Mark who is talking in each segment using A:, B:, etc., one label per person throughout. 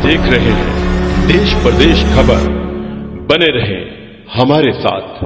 A: देख रहे हैं देश प्रदेश खबर। बने रहे हमारे साथ।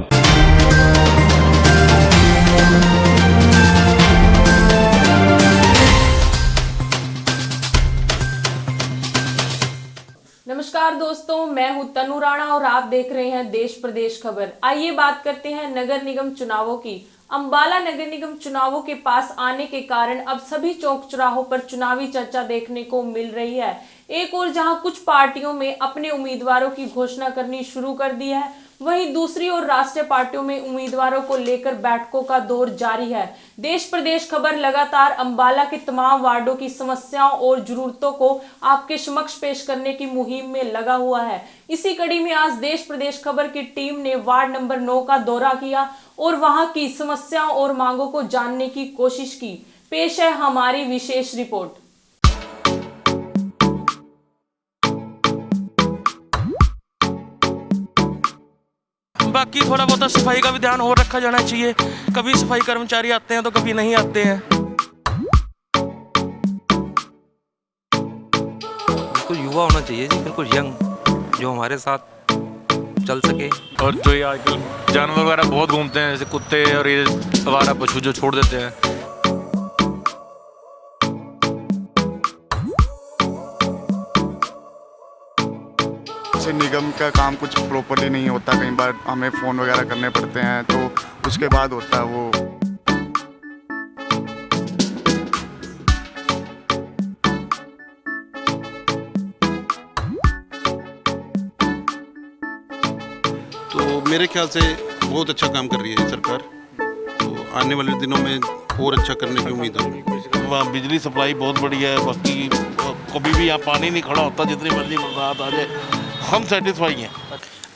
B: नमस्कार दोस्तों, मैं हूं तनु राणा और आप देख रहे हैं देश प्रदेश खबर। आइए बात करते हैं नगर निगम चुनावों की। अंबाला नगर निगम चुनावों के पास आने के कारण अब सभी चौक चौराहों पर चुनावी चर्चा देखने को मिल रही है। एक ओर जहां कुछ पार्टियों में अपने उम्मीदवारों की घोषणा करनी शुरू कर दी है, वहीं दूसरी ओर राष्ट्रीय पार्टियों में उम्मीदवारों को लेकर बैठकों का दौर जारी है। देश प्रदेश खबर लगातार अंबाला के तमाम वार्डों की समस्याओं और जरूरतों को आपके समक्ष पेश करने की मुहिम में लगा हुआ है। इसी कड़ी में आज देश प्रदेश खबर की टीम ने वार्ड नंबर 9 का दौरा किया और वहां की समस्याओं और मांगों को जानने की कोशिश की। पेश है हमारी विशेष रिपोर्ट।
C: बाकी थोड़ा बहुत सफाई का भी ध्यान और रखा जाना चाहिए। कभी सफाई कर्मचारी आते हैं तो कभी नहीं आते हैं।
D: बिल्कुल युवा होना चाहिए जी, बिल्कुल यंग, जो हमारे साथ चल सके।
E: और जो ये आजकल जानवर वगैरह बहुत घूमते हैं, जैसे कुत्ते और ये आवारा पशु जो छोड़ देते हैं।
F: निगम का काम कुछ प्रॉपर्ली नहीं होता, कई बार हमें फ़ोन वगैरह करने पड़ते हैं, तो उसके बाद होता है वो।
G: तो मेरे ख्याल से बहुत अच्छा काम कर रही है सरकार, तो आने वाले दिनों में और अच्छा करने की उम्मीद है।
H: वहाँ बिजली सप्लाई बहुत बढ़िया है। बाकी कभी भी यहाँ पानी नहीं खड़ा होता, जितनी मर्जी बरसात आ जाए, हम सेटिस्फाई हैं।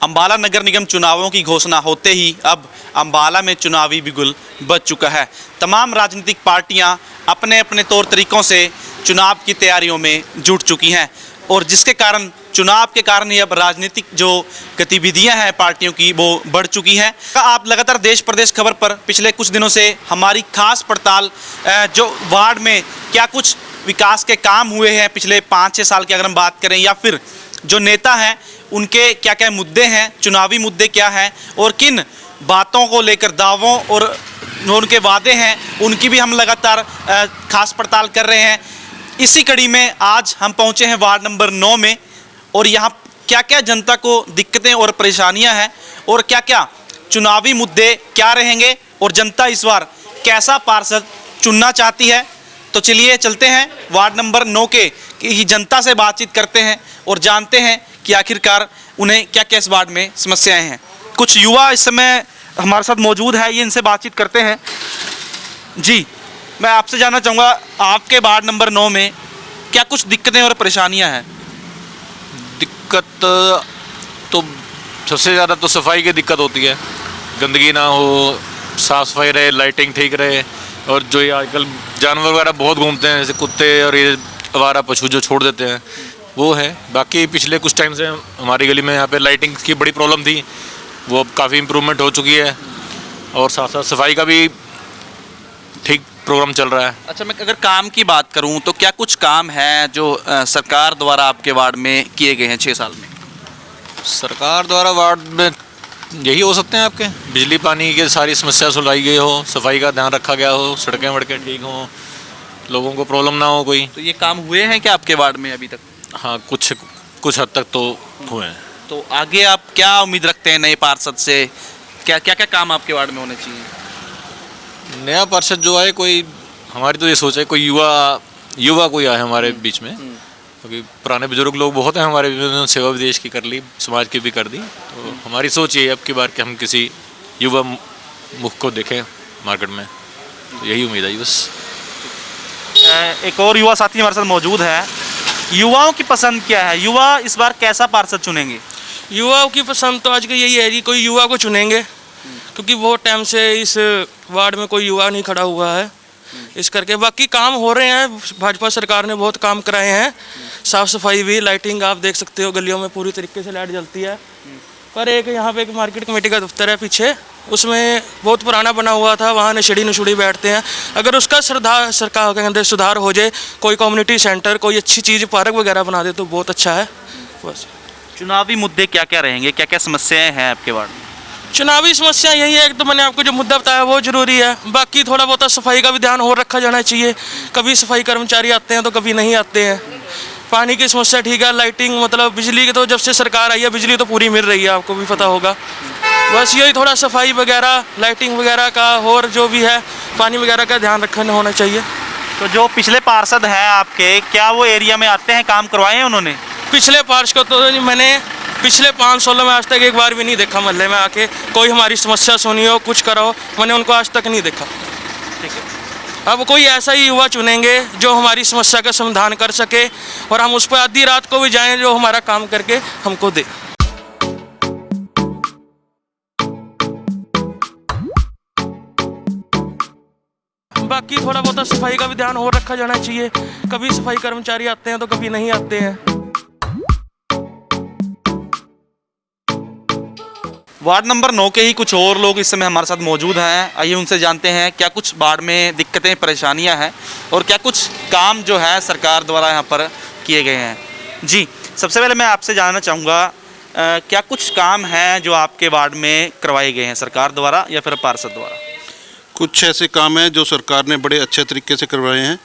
I: अंबाला नगर निगम चुनावों की घोषणा होते ही अब अंबाला में चुनावी बिगुल बज चुका है। तमाम राजनीतिक पार्टियां अपने अपने तौर तरीकों से चुनाव की तैयारियों में जुट चुकी हैं और जिसके कारण चुनाव के कारण ही अब राजनीतिक जो गतिविधियां हैं पार्टियों की वो बढ़ चुकी हैं। आप लगातार देश प्रदेश खबर पर पिछले कुछ दिनों से हमारी खास पड़ताल जो वार्ड में क्या कुछ विकास के काम हुए हैं पिछले 5-6 साल की अगर हम बात करें, या फिर जो नेता हैं उनके क्या क्या मुद्दे हैं, चुनावी मुद्दे क्या हैं और किन बातों को लेकर दावों और उनके वादे हैं, उनकी भी हम लगातार खास पड़ताल कर रहे हैं। इसी कड़ी में आज हम पहुंचे हैं वार्ड नंबर 9 में और यहाँ क्या क्या जनता को दिक्कतें और परेशानियां हैं और क्या क्या चुनावी मुद्दे क्या रहेंगे और जनता इस बार कैसा पार्षद चुनना चाहती है। तो चलिए चलते हैं वार्ड नंबर 9 के जनता से बातचीत करते हैं और जानते हैं कि आखिरकार उन्हें क्या क्या इस वार्ड में समस्याएं हैं। कुछ युवा इस समय हमारे साथ मौजूद है, ये इनसे बातचीत करते हैं। जी, मैं आपसे जानना चाहूँगा आपके वार्ड नंबर 9 में क्या कुछ दिक्कतें और परेशानियां हैं।
E: दिक्कत तो सबसे ज़्यादा तो सफाई की दिक्कत होती है, गंदगी ना हो, साफ़ सफाई रहे, लाइटिंग ठीक रहे। और जो ये आजकल जानवर वगैरह बहुत घूमते हैं, जैसे कुत्ते और ये आवारा पशु जो छोड़ देते हैं, वो है। बाकी पिछले कुछ टाइम से हमारी गली में यहाँ पे लाइटिंग की बड़ी प्रॉब्लम थी, वो अब काफ़ी इम्प्रूवमेंट हो चुकी है और साथ साथ सफाई का भी ठीक प्रोग्राम चल रहा है।
I: अच्छा, मैं अगर काम की बात करूं तो क्या कुछ काम है जो सरकार द्वारा आपके वार्ड में किए गए हैं 6 साल में?
E: सरकार द्वारा वार्ड में यही हो सकते हैं आपके, बिजली पानी की सारी समस्या सुलझाई गई हो, सफाई का ध्यान रखा गया हो, सड़कें वड़कें ठीक हों, लोगों को प्रॉब्लम ना हो कोई।
I: तो ये काम हुए हैं क्या आपके वार्ड में अभी तक?
E: हाँ, कुछ हद तक तो हुए हैं।
I: तो आगे आप क्या उम्मीद रखते हैं नए पार्षद से? क्या क्या क्या काम आपके वार्ड में होने चाहिए?
E: नया पार्षद जो आए, कोई हमारी तो ये सोच है कोई युवा कोई आए हमारे बीच में, क्योंकि पुराने बुजुर्ग लोग बहुत हैं हमारे, सेवा विदेश की कर ली, समाज की भी कर दी। तो हमारी सोच ये है अब की बार कि हम किसी युवा मुख को देखें मार्केट में, तो यही उम्मीद है बस।
I: एक और युवा साथी हमारे साथ मौजूद है। युवाओं की पसंद क्या है? युवा इस बार कैसा पार्षद चुनेंगे?
C: युवाओं की पसंद तो आज के यही है कि कोई युवा को चुनेंगे, क्योंकि बहुत टाइम से इस वार्ड में कोई युवा नहीं खड़ा हुआ है। इस करके बाकी काम हो रहे हैं, भाजपा सरकार ने बहुत काम कराए हैं, साफ़ सफाई भी, लाइटिंग आप देख सकते हो, गलियों में पूरी तरीके से लाइट जलती है। पर एक यहाँ पे एक मार्केट कमेटी का दफ्तर है पीछे, उसमें बहुत पुराना बना हुआ था, वहाँ नशेड़ी नशुड़ी बैठते हैं। अगर उसका सरकार के अंदर सुधार हो जाए, कोई कम्युनिटी सेंटर, कोई अच्छी चीज़ पार्क वगैरह बना दे तो बहुत अच्छा है। बस
I: चुनावी मुद्दे क्या क्या रहेंगे, क्या क्या समस्याएं हैं आपके वार्ड में?
C: चुनावी समस्या यही है, एक तो मैंने आपको जो मुद्दा बताया वो जरूरी है, बाकी थोड़ा बहुत सफाई का भी ध्यान और रखा जाना चाहिए। कभी सफाई कर्मचारी आते हैं तो कभी नहीं आते हैं। पानी की समस्या ठीक है, लाइटिंग मतलब बिजली की तो जब से सरकार आई है बिजली तो पूरी मिल रही है, आपको भी पता होगा। बस यही थोड़ा सफाई वगैरह, लाइटिंग वगैरह का और जो भी है पानी वगैरह का ध्यान रखना होना चाहिए।
I: तो जो पिछले पार्षद हैं आपके, क्या वो एरिया में आते हैं, काम करवाए हैं उन्होंने?
C: पिछले पार्ष को तो मैंने पिछले 5 सालों में आज तक एक बार भी नहीं देखा मोहल्ले में आके कोई हमारी समस्या सुनी हो, कुछ करा हो, मैंने उनको आज तक नहीं देखा।
I: ठीक है।
C: अब कोई ऐसा ही युवा चुनेंगे जो हमारी समस्या का समाधान कर सके और हम उस पर आधी रात को भी जाएं, जो हमारा काम करके हमको दे। बाकी थोड़ा बहुत सफाई का भी ध्यान और रखा जाना चाहिए। कभी सफाई कर्मचारी आते हैं तो कभी नहीं आते हैं।
I: वार्ड नंबर 9 के ही कुछ और लोग इस समय हमारे साथ मौजूद हैं। आइए उनसे जानते हैं क्या कुछ वार्ड में दिक्कतें परेशानियां हैं और क्या कुछ काम जो है सरकार द्वारा यहाँ पर किए गए हैं। जी, सबसे पहले मैं आपसे जानना चाहूँगा, क्या कुछ काम हैं जो आपके वार्ड में करवाए गए हैं सरकार द्वारा या फिर पार्षद द्वारा?
G: कुछ ऐसे काम हैं जो सरकार ने बड़े अच्छे तरीके से करवाए हैं,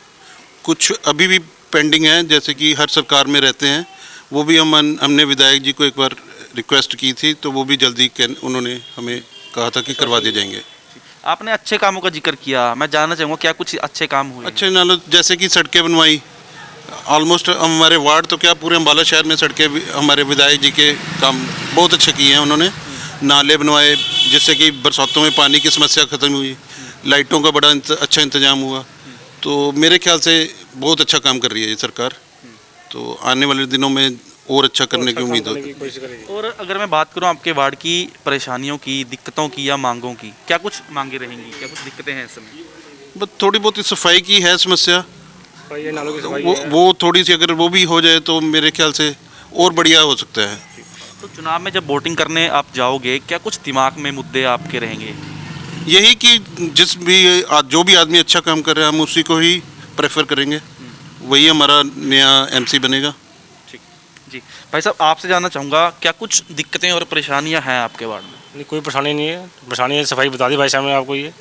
G: कुछ अभी भी पेंडिंग हैं, जैसे कि हर सरकार में रहते हैं। वो भी हमने विधायक जी को एक बार रिक्वेस्ट की थी तो वो भी जल्दी उन्होंने हमें कहा था कि करवा दिए जाएंगे।
I: आपने अच्छे कामों का जिक्र किया, मैं जानना चाहूँगा क्या कुछ अच्छे काम हुए?
G: अच्छे नालों जैसे कि सड़कें बनवाई, ऑलमोस्ट हमारे वार्ड तो क्या पूरे अम्बाला शहर में सड़कें हमारे विधायक जी के काम बहुत अच्छे किए हैं उन्होंने। नाले बनवाए जिससे कि बरसातों में पानी की समस्या ख़त्म हुई, लाइटों का बड़ा अच्छा इंतजाम हुआ। तो मेरे ख्याल से बहुत अच्छा काम कर रही है ये सरकार, तो आने वाले दिनों में और अच्छा करने की उम्मीद होती है।
I: और अगर मैं बात करूं आपके वार्ड की परेशानियों की, दिक्कतों की या मांगों की, क्या कुछ मांगे रहेंगी, क्या कुछ दिक्कतें हैं इस समय?
G: बस थोड़ी बहुत सफाई की है समस्या, वो थोड़ी सी अगर वो भी हो जाए तो मेरे ख्याल से और बढ़िया हो सकता है।
I: तो चुनाव में जब वोटिंग करने आप जाओगे, क्या कुछ दिमाग में मुद्दे आपके रहेंगे?
G: यही कि जो भी आदमी अच्छा काम कर रहा है हम उसी को ही प्रेफर करेंगे, वही हमारा नया एमसी बनेगा।
I: जी भाई साहब, आपसे जानना चाहूँगा, क्या कुछ दिक्कतें और परेशानियां हैं आपके वार्ड में?
J: नहीं, कोई परेशानी नहीं है। परेशानी है सफाई बता दी भाई साहब ने आपको, ये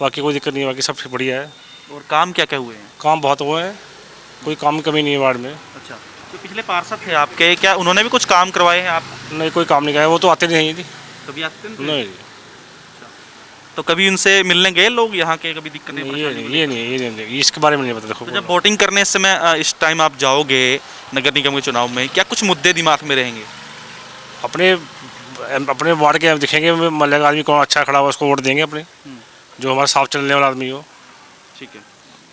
J: बाकी कोई दिक्कत नहीं है, बाकी सब बढ़िया है।
I: और काम क्या क्या हुए हैं?
J: काम बहुत हुए हैं, कोई काम की कमी नहीं है वार्ड में।
I: अच्छा, तो पिछले पार्षद थे आपके, क्या उन्होंने भी कुछ काम करवाए हैं आप?
J: नहीं, कोई काम नहीं कराया, वो तो आते नहीं थी।
I: कभी आते
J: नहीं।
I: तो कभी उनसे मिलने गए लोग यहाँ के, कभी दिक्कतें?
J: ये नहीं, इसके बारे में नहीं पता। देखो,
I: तो जब वोटिंग करने इस समय इस टाइम आप जाओगे नगर निगम के चुनाव में, क्या कुछ मुद्दे दिमाग में रहेंगे?
J: अपने वार्ड के दिखेंगे, मोहल्ले का आदमी कौन अच्छा खड़ा हुआ उसको वोट देंगे अपने, जो हमारा साफ चलने वाला आदमी हो।
I: ठीक है।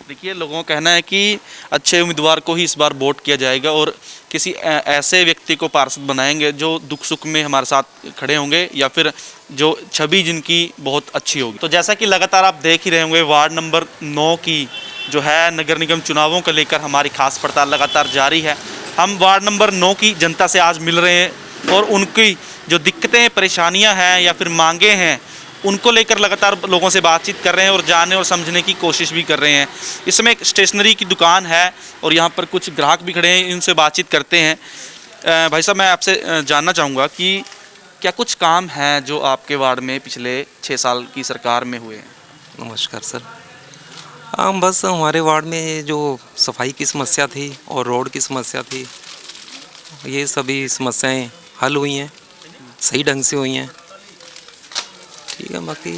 I: देखिए, लोगों का कहना है कि अच्छे उम्मीदवार को ही इस बार वोट किया जाएगा और किसी ऐसे व्यक्ति को पार्षद बनाएंगे जो दुख सुख में हमारे साथ खड़े होंगे या फिर जो छवि जिनकी बहुत अच्छी होगी। तो जैसा कि लगातार आप देख ही रहे होंगे, वार्ड नंबर 9 की जो है नगर निगम चुनावों को लेकर हमारी खास पड़ताल लगातार जारी है। हम वार्ड नंबर 9 की जनता से आज मिल रहे हैं और उनकी जो दिक्कतें परेशानियां हैं या फिर मांगे हैं उनको लेकर लगातार लोगों से बातचीत कर रहे हैं और जानने और समझने की कोशिश भी कर रहे हैं। इस समय एक स्टेशनरी की दुकान है और यहाँ पर कुछ ग्राहक भी खड़े हैं, इनसे बातचीत करते हैं। भाई साहब, मैं आपसे जानना चाहूँगा कि क्या कुछ काम हैं जो आपके वार्ड में पिछले 6 साल की सरकार में हुए हैं?
D: नमस्कार सर। हाँ, बस हमारे वार्ड में जो सफाई की समस्या थी और रोड की समस्या थी, ये सभी समस्याएं हल हुई हैं, सही ढंग से हुई हैं। ठीक है, बाकी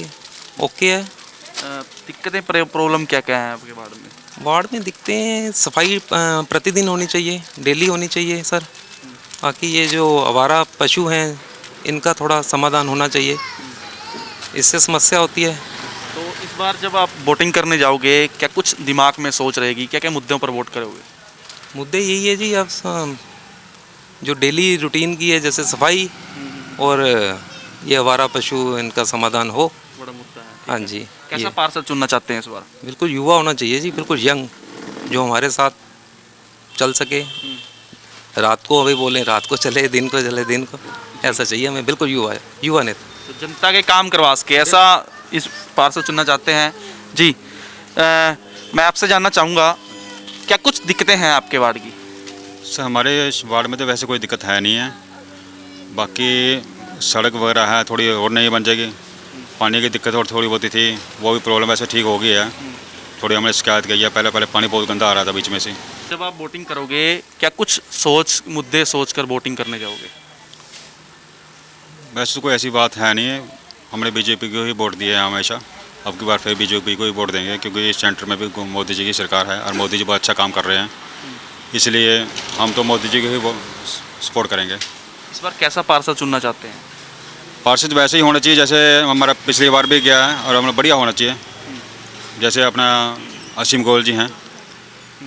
D: ओके है।
I: दिक्कतें प्रॉब्लम क्या क्या है आपके वार्ड में?
D: वार्ड में दिखते हैं, सफाई प्रतिदिन होनी चाहिए, डेली होनी चाहिए सर। बाकी ये जो आवारा पशु हैं इनका थोड़ा समाधान होना चाहिए, इससे समस्या होती है।
I: तो इस बार जब आप वोटिंग करने जाओगे, क्या कुछ दिमाग में सोच रहेगी, क्या क्या मुद्दों पर वोट करोगे?
D: मुद्दे यही है जी, अब जो डेली रूटीन की है, जैसे सफाई और ये आवारा पशु, इनका समाधान हो,
I: बड़ा मुद्दा है।
D: हाँ जी।
I: कैसा पार्षद चुनना चाहते हैं इस बार?
D: बिल्कुल युवा होना चाहिए जी, बिल्कुल यंग, जो हमारे साथ चल सके रात को अभी बोलें रात को चले, दिन को चले दिन को, ऐसा चाहिए हमें। बिल्कुल युवा नेता।
I: तो जनता के काम करवा सके ऐसा इस पार्षद चुनना चाहते हैं। जी मैं आपसे जानना चाहूँगा, क्या कुछ दिक्कतें हैं आपके वार्ड की?
K: सर हमारे वार्ड में तो वैसे कोई दिक्कत है नहीं है, बाकी सड़क वगैरह है, थोड़ी और नहीं बन जाएगी। पानी की दिक्कत और थोड़ी होती थी, वो भी प्रॉब्लम वैसे ठीक हो गई है। थोड़ी हमने शिकायत की है, पहले पानी बहुत गंदा आ रहा था बीच में से।
I: जब आप वोटिंग करोगे क्या कुछ मुद्दे सोच कर वोटिंग करने जाओगे?
K: वैसे तो कोई ऐसी बात है नहीं है, हमने बीजेपी को ही वोट दिया है हमेशा। अब की बार फिर बीजेपी को ही वोट देंगे, क्योंकि इस सेंटर में भी मोदी जी की सरकार है और मोदी जी बहुत अच्छा काम कर रहे हैं, इसलिए हम तो मोदी जी को ही सपोर्ट करेंगे।
I: इस बार कैसा पार्षद चुनना चाहते हैं?
K: पार्षद वैसे ही होना चाहिए जैसे हमारा पिछली बार भी गया है, और हमें बढ़िया होना चाहिए। जैसे अपना असीम गोयल जी हैं,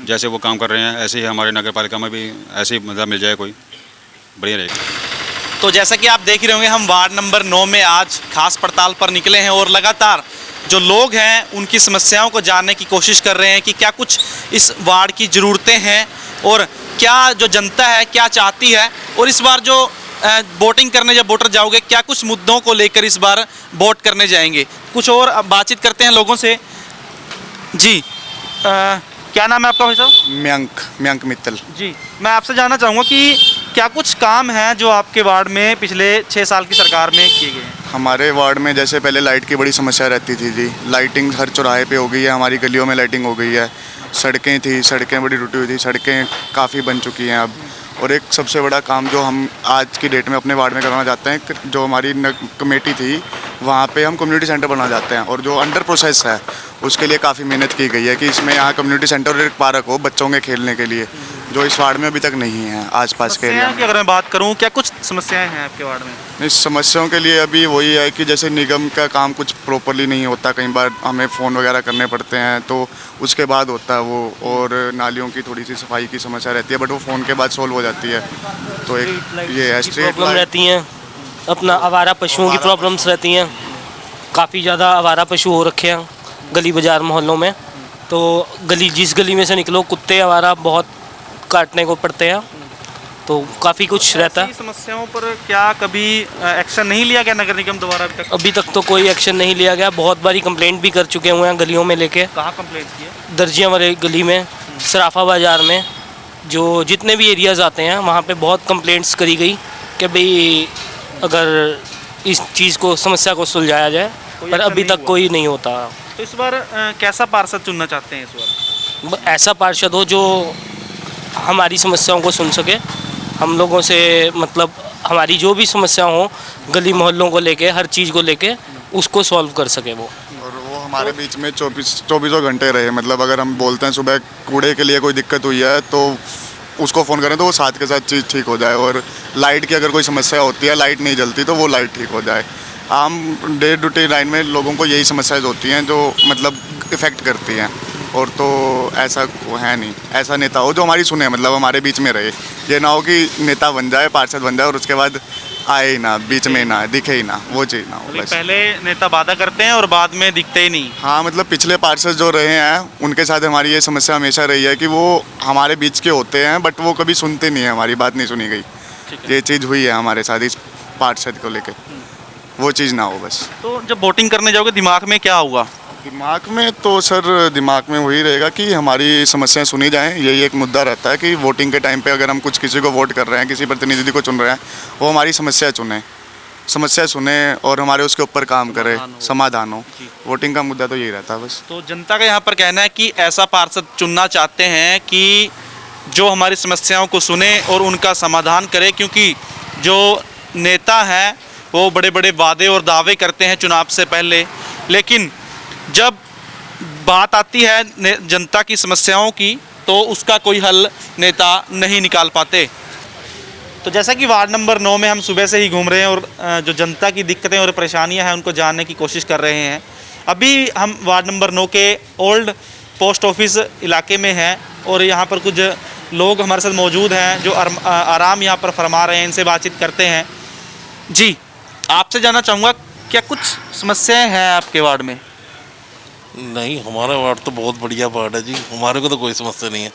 K: जैसे वो काम कर रहे हैं, ऐसे ही हमारे नगर पालिका में भी ऐसे ही मदद मिल जाए कोई, बढ़िया रहेगा।
I: तो जैसा कि आप देख ही रहे होंगे, हम वार्ड नंबर 9 में आज खास पड़ताल पर निकले हैं और लगातार जो लोग हैं उनकी समस्याओं को जानने की कोशिश कर रहे हैं कि क्या कुछ इस वार्ड की ज़रूरतें हैं और क्या जो जनता है क्या चाहती है, और इस बार जो वोटिंग करने जब वोटर जाओगे क्या कुछ मुद्दों को लेकर इस बार वोट करने जाएंगे। कुछ और अब बातचीत करते हैं लोगों से। जी क्या नाम है आपका भाई साहब?
F: मयंक मित्तल।
I: जी मैं आपसे जानना चाहूँगा कि क्या कुछ काम हैं जो आपके वार्ड में पिछले 6 साल की सरकार में किए गए हैं?
F: हमारे वार्ड में जैसे पहले लाइट की बड़ी समस्या रहती थी जी, लाइटिंग हर चौराहे पे हो गई है, हमारी गलियों में लाइटिंग हो गई है। सड़कें बड़ी टूटी हुई थी, सड़कें काफ़ी बन चुकी हैं अब। और एक सबसे बड़ा काम जो हम आज की डेट में अपने वार्ड में करना चाहते हैं, जो हमारी कमेटी थी वहाँ पे हम कम्युनिटी सेंटर बनाना चाहते हैं, और जो अंडर प्रोसेस है उसके लिए काफ़ी मेहनत की गई है कि इसमें यहाँ कम्युनिटी सेंटर और एक पार्क हो बच्चों के खेलने के लिए, जो इस वार्ड में अभी तक नहीं है आसपास के एरिया में।
I: अगर मैं बात करूँ क्या कुछ समस्याएं हैं आपके वार्ड में?
F: इस समस्याओं के लिए अभी वही है कि जैसे निगम का काम कुछ प्रॉपरली नहीं होता, कई बार हमें फ़ोन वगैरह करने पड़ते हैं तो उसके बाद होता है वो, और नालियों की थोड़ी सी सफाई की समस्या रहती है, बट वो फ़ोन के बाद सोल्व हो जाती है। तो एक ये है स्ट्रीट
L: प्रॉब्लम रहती हैं, अपना आवारा पशुओं की प्रॉब्लम्स रहती हैं। काफ़ी ज़्यादा आवारा पशु हो रखे हैं गली बाज़ार मोहल्लों में, तो जिस गली में से निकलो कुत्ते आवारा बहुत काटने को पड़ते हैं, तो काफ़ी कुछ रहता है।
I: समस्याओं पर क्या कभी एक्शन नहीं लिया गया नगर निगम द्वारा?
L: अभी तक तो कोई एक्शन नहीं लिया गया। बहुत बारी कंप्लेंट भी कर चुके हुए हैं गलियों में लेके।
I: कहाँ कंप्लेंट की है?
L: दर्जियाँ वाले गली में, सराफा बाज़ार में, जो जितने भी एरियाज़ आते हैं वहाँ पे बहुत कंप्लेंट्स करी गई कि भाई अगर इस चीज़ को समस्या को सुलझाया जाए, पर अभी तक कोई नहीं होता।
I: तो इस बार कैसा पार्षद चुनना चाहते हैं इस बार?
L: ऐसा पार्षद हो जो हमारी समस्याओं को सुन सके, हम लोगों से मतलब हमारी जो भी समस्या हो गली मोहल्लों को लेके, हर चीज़ को लेके उसको सॉल्व कर सके वो,
F: और वो हमारे बीच में 24 घंटे रहे। मतलब अगर हम बोलते हैं सुबह कूड़े के लिए कोई दिक्कत हुई है तो उसको फ़ोन करें तो वो साथ के साथ चीज़ ठीक हो जाए, और लाइट की अगर कोई समस्या होती है, लाइट नहीं जलती तो वो लाइट ठीक हो जाए। आम डे टू डे लाइन में लोगों को यही समस्याएं होती हैं जो मतलब इफ़ेक्ट करती हैं, और तो ऐसा है नहीं, ऐसा नेता हो जो हमारी सुने, मतलब हमारे बीच में रहे। ये ना हो कि नेता बन जाए, पार्षद बन जाए और उसके बाद आए ही ना, बीच में ना दिखे ही ना, वो चीज़ ना हो बस।
I: पहले नेता वादा करते हैं और बाद में दिखते ही नहीं।
F: हाँ, मतलब पिछले पार्षद जो रहे हैं उनके साथ हमारी ये समस्या हमेशा रही है कि वो हमारे बीच के होते हैं बट वो कभी सुनते नहीं हैं, हमारी बात नहीं सुनी गई। ये चीज़ हुई है हमारे साथ इस पार्षद को लेके, वो चीज़ ना हो बस।
I: तो जब वोटिंग करने जाओगे दिमाग में क्या होगा?
F: दिमाग में तो सर दिमाग में वही रहेगा कि हमारी समस्याएं सुनी जाएं। यही एक मुद्दा रहता है कि वोटिंग के टाइम पे अगर हम किसी को वोट कर रहे हैं, किसी प्रतिनिधि को चुन रहे हैं, वो हमारी समस्या सुने और हमारे उसके ऊपर काम करे, समाधान हो। वोटिंग का मुद्दा तो यही रहता है बस।
I: तो जनता का यहाँ पर कहना है कि ऐसा पार्षद चुनना चाहते हैं कि जो हमारी समस्याओं को सुने और उनका समाधान करे, क्योंकि जो नेता हैं वो बड़े बड़े वादे और दावे करते हैं चुनाव से पहले, लेकिन जब बात आती है जनता की समस्याओं की तो उसका कोई हल नेता नहीं निकाल पाते। तो जैसा कि वार्ड नंबर 9 में हम सुबह से ही घूम रहे हैं और जो जनता की दिक्कतें और परेशानियां हैं उनको जानने की कोशिश कर रहे हैं। अभी हम वार्ड नंबर 9 के ओल्ड पोस्ट ऑफिस इलाके में हैं और यहाँ पर कुछ लोग हमारे साथ मौजूद हैं जो आराम यहाँ पर फरमा रहे हैं, इनसे बातचीत करते हैं। जी, आपसे जानना चाहूँगा क्या कुछ समस्याएं हैं आपके वार्ड में?
H: नहीं, हमारा वार्ड तो बहुत बढ़िया वार्ड है जी, हमारे को तो कोई समस्या नहीं है।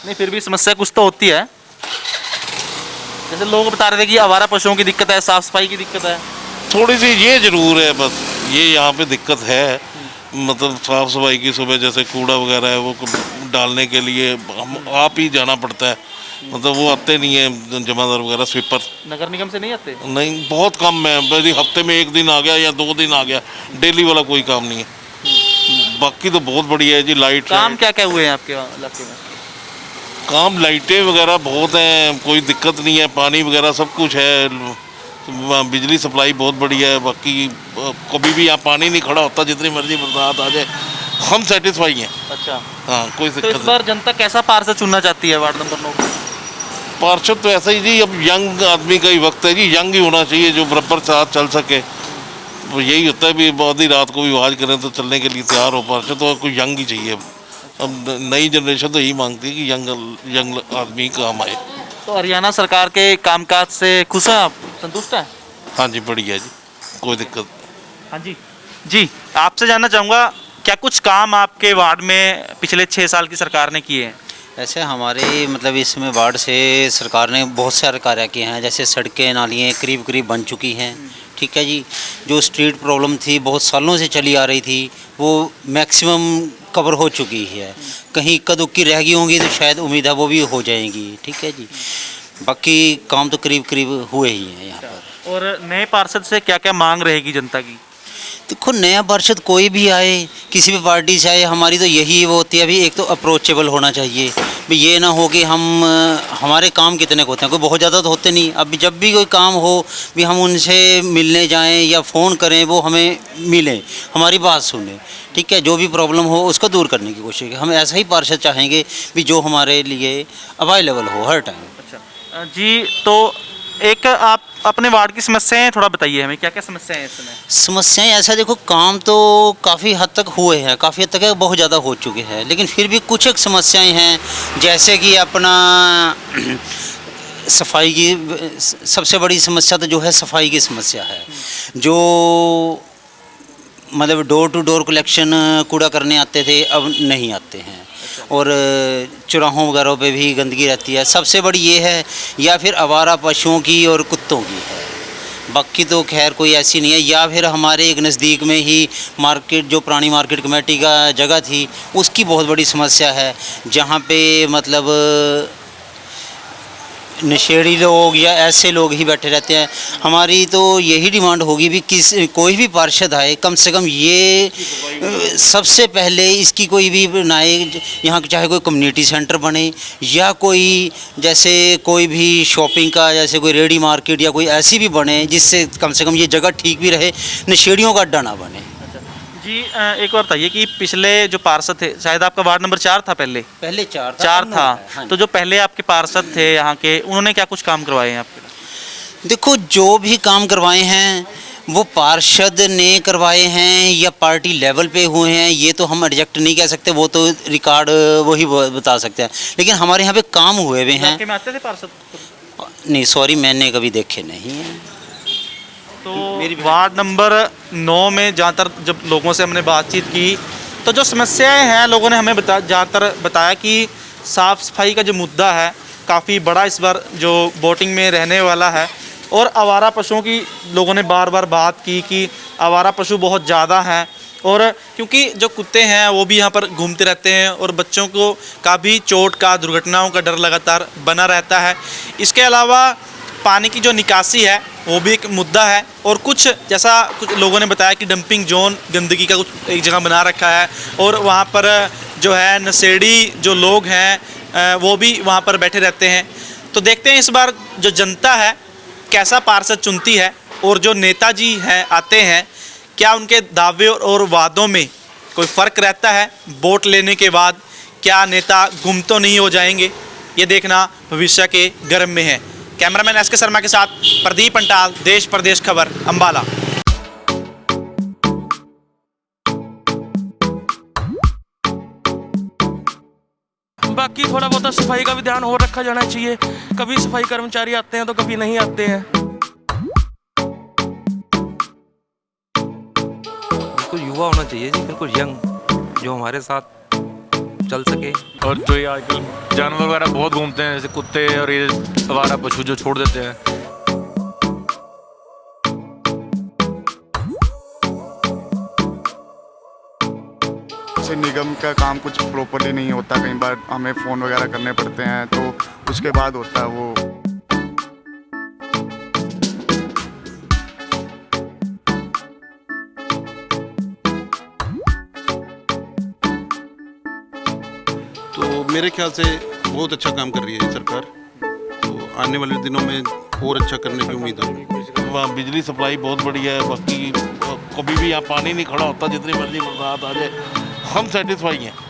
I: नहीं, फिर भी समस्या कुछ तो होती है। जैसे लोग बता रहे थे कि आवारा पशुओं की दिक्कत है, साफ सफाई की दिक्कत है।
H: थोड़ी सी ये ज़रूर है, बस ये यहाँ पे दिक्कत है, मतलब साफ़ सफाई की। सुबह जैसे कूड़ा वगैरह है वो डालने के लिए हम आप ही जाना पड़ता है, मतलब वो आते नहीं है जमादार वगैरह, स्वीपर
I: नगर निगम से नहीं आते?
H: नहीं, बहुत कम है, बस हफ्ते में 1 दिन आ गया या 2 दिन आ गया, डेली वाला कोई काम नहीं है। बाकी तो बहुत बढ़िया है जी। लाइट
I: काम क्या क्या हुए हैं आपके इलाके में?
H: काम लाइटें वगैरह बहुत हैं, कोई दिक्कत नहीं है, पानी वगैरह सब कुछ है, बिजली सप्लाई बहुत बढ़िया है। बाकी कभी भी यहाँ पानी नहीं खड़ा होता, जितनी मर्जी बरसात आ जाए हम सेटिस्फाई हैं।
I: अच्छा,
H: हाँ, कोई
I: तो
H: दिक्कत
I: इस बार जनता कैसा पार्षद चुनना चाहती है वार्ड नंबर 9?
H: पार्षद तो ऐसा ही जी, अब यंग आदमी का ही वक्त है जी, यंग ही होना चाहिए जो बराबर साथ चल सके। तो यही होता है भी आधी रात को भी आवाज़ करें तो चलने के लिए तैयार हो पार्षद, तो कोई यंग ही चाहिए। अब नई जनरेशन तो यही मांगती है कि यंग आदमी काम आए।
I: तो हरियाणा सरकार के कामकाज से खुश हैं आप, संतुष्ट हैं?
H: हाँ जी, बढ़िया जी, कोई दिक्कत।
I: हाँ जी जी, आपसे जानना चाहूँगा क्या कुछ काम आपके वार्ड में पिछले 6 साल की सरकार ने किए हैं?
M: ऐसे हमारे मतलब इसमें वार्ड से सरकार ने बहुत सारे कार्य किए हैं, जैसे सड़कें नालियाँ करीब करीब बन चुकी हैं। ठीक है जी, जो स्ट्रीट प्रॉब्लम थी बहुत सालों से चली आ रही थी वो मैक्सिमम कवर हो चुकी है। कहीं इक्का दुक्की रह गई होंगी तो शायद उम्मीद है वो भी हो जाएंगी। ठीक है जी, बाकी काम तो करीब करीब हुए ही हैं यहाँ पर।
I: और नए पार्षद से क्या क्या मांग रहेगी जनता की?
M: देखो, नया पार्षद कोई भी आए, किसी भी पार्टी से आए, हमारी तो यही वो होती है अभी, एक तो अप्रोचेबल होना चाहिए भी, ये ना हो कि हमारे काम कितने को होते हैं, कोई बहुत ज़्यादा तो होते नहीं। अब जब भी कोई काम हो भी हम उनसे मिलने जाएं या फ़ोन करें, वो हमें मिलें, हमारी बात सुने। ठीक है, जो भी प्रॉब्लम हो उसको दूर करने की कोशिश करें। हम ऐसा ही पार्षद चाहेंगे भी जो हमारे लिए अवेलेबल हो हर टाइम।
I: अच्छा जी, तो एक आप अपने वार्ड की समस्याएं थोड़ा बताइए हमें, क्या क्या समस्याएं हैं इस समय?
M: समस्याएं ऐसा देखो, काम तो काफ़ी हद तक हुए हैं, काफ़ी हद तक है, बहुत ज़्यादा हो चुके हैं, लेकिन फिर भी कुछ एक समस्याएं हैं, जैसे कि अपना सफाई की सबसे बड़ी समस्या तो जो है सफाई की समस्या है। जो मतलब डोर टू डोर कलेक्शन कूड़ा करने आते थे अब नहीं आते हैं, और चौराहों वगैरह पे भी गंदगी रहती है। सबसे बड़ी ये है, या फिर आवारा पशुओं की और कुत्तों की है, बाकी तो खैर कोई ऐसी नहीं है। या फिर हमारे एक नज़दीक में ही मार्केट, जो पुरानी मार्केट कमेटी का जगह थी, उसकी बहुत बड़ी समस्या है, जहाँ पे मतलब नशेड़ी लोग या ऐसे लोग ही बैठे रहते हैं। हमारी तो यही डिमांड होगी भी कोई भी पार्षद आए, कम से कम ये सबसे पहले इसकी कोई भी बनाए, यहाँ चाहे कोई कम्युनिटी सेंटर बने या कोई जैसे कोई भी शॉपिंग का, जैसे कोई रेडी मार्केट या कोई ऐसी भी बने, जिससे कम से कम ये जगह ठीक भी रहे, नशेड़ियों का अड्डा ना बने।
I: जी, एक और बताइए कि पिछले जो पार्षद थे, शायद आपका वार्ड नंबर 4 था पहले
M: 4
I: था, तो जो पहले आपके पार्षद थे यहाँ के, उन्होंने क्या कुछ काम करवाए हैं आपके?
M: देखो, जो भी काम करवाए हैं वो पार्षद ने करवाए हैं या पार्टी लेवल पे हुए हैं, ये तो हम रिजेक्ट नहीं कह सकते, वो तो रिकॉर्ड वही बता सकते हैं, लेकिन हमारे यहाँ पे काम हुए हुए हैं।
I: में आते थे पार्षद?
M: नहीं, सॉरी, मैंने कभी देखे नहीं हैं।
I: तो वार्ड नंबर 9 में ज़्यादातर जब लोगों से हमने बातचीत की तो जो समस्याएं हैं, लोगों ने हमें ज़्यादातर बताया कि साफ़ सफाई का जो मुद्दा है काफ़ी बड़ा इस बार जो वोटिंग में रहने वाला है, और आवारा पशुओं की लोगों ने बार बार बात की कि आवारा पशु बहुत ज़्यादा हैं, और क्योंकि जो कुत्ते हैं वो भी यहाँ पर घूमते रहते हैं और बच्चों को का भी चोट का, दुर्घटनाओं का डर लगातार बना रहता है। इसके अलावा पानी की जो निकासी है वो भी एक मुद्दा है, और कुछ लोगों ने बताया कि डंपिंग जोन गंदगी का कुछ एक जगह बना रखा है, और वहाँ पर जो है नशेड़ी जो लोग हैं वो भी वहाँ पर बैठे रहते हैं। तो देखते हैं इस बार जो जनता है कैसा पार्षद चुनती है, और जो नेताजी हैं आते हैं, क्या उनके दावे और वादों में कोई फ़र्क रहता है वोट लेने के बाद, क्या नेता गुम तो नहीं हो जाएंगे, ये देखना भविष्य के गर्म में है। कैमरामैन एस के शर्मा के साथ प्रदीप पंटाल, देश प्रदेश खबर, अम्बाला।
C: बाकी थोड़ा बहुत सफाई का भी ध्यान और रखा जाना चाहिए, कभी सफाई कर्मचारी आते हैं तो कभी नहीं आते हैं।
D: बिल्कुल युवा होना चाहिए जी, बिल्कुल यंग, जो हमारे साथ चल सके।
E: और जो ये आजकल जानवर वगैरह बहुत घूमते हैं, जैसे कुत्ते और ये आवारा पशु जो छोड़ देते हैं।
F: जैसे निगम का काम कुछ प्रॉपरली नहीं होता, कई बार हमें फ़ोन वगैरह करने पड़ते हैं, तो उसके बाद होता है वो।
G: तो मेरे ख्याल से बहुत अच्छा काम कर रही है सरकार, तो आने वाले दिनों में और अच्छा करने की उम्मीद है।
H: वहाँ बिजली सप्लाई बहुत बढ़िया है, बाकी कभी भी यहाँ पानी नहीं खड़ा होता, जितनी मर्जी बरसात आ जाए हम सेटिस्फाई हैं।